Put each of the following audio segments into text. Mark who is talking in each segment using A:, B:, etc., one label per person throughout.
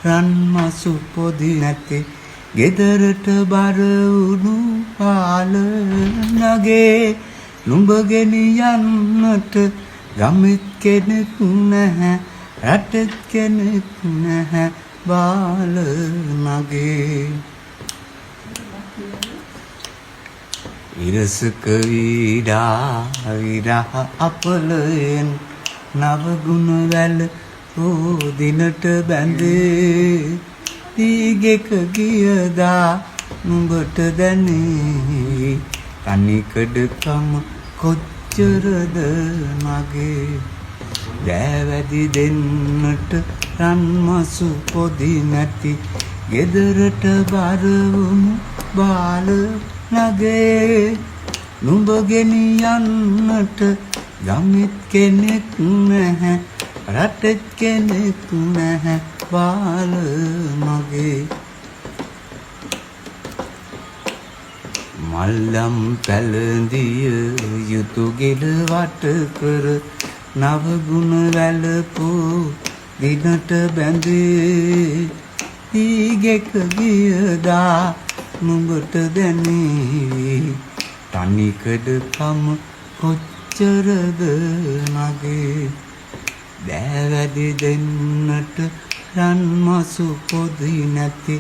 A: රන් මසු පොදි නැති ගෙදරට බර වුණු පාල නගේ නුඹ ගෙනියන්නට ගමෙත් කෙනෙක් නැහැ රටෙත් කෙනෙක් නැහැ බාල නගේ ඉරසක වීඩා විරහ අපලයෙන් නව ගුණ වැල දිනට බැඳේ දීගෙක ගියදා නුඹට දැනේ තනිකඩකම කොච්චරද මගේ දෑවැදි දෙන්නට රන් මසු පොදි නැති ගෙදරට බර වුණු බාල නගේ නුඹ ගෙනියන්නට ගමෙත් කෙනෙක් නැහැ රටෙත් කෙනෙක් නැහැ බාල මගේ මල්ලම් පැළඳිය යුතු ගෙඩ වට කර නව ගුණ වැළපූ දිනට බැඳේ දීගෙක ගියදා නුඹට දැනේ තනිකඩකම කොච්චරද මගේ දෑවැදි දෙන්නට රන් මසු පොදි නැති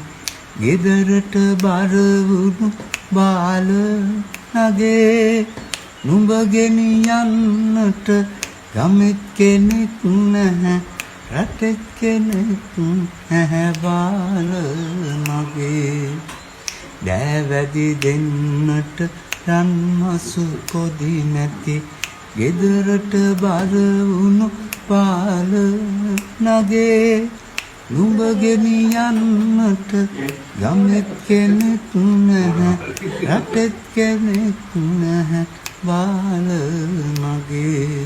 A: ගෙදරට බර වුණු බාල නගේ නුඹ ගෙනියන්නට ගමෙත් කෙනෙක් නැහැ රටෙත් කෙනෙක් නැහැ බාල නගේ දෑවැදි දෙන්නට රන් මසු පොදි නැති ගෙදරට බර වුණු බාල නගේ නුඹ ගෙනියන්නට ගමෙත් කෙනෙක් නැහැ රටෙත් කෙනෙක් නැහැ බාල නගේ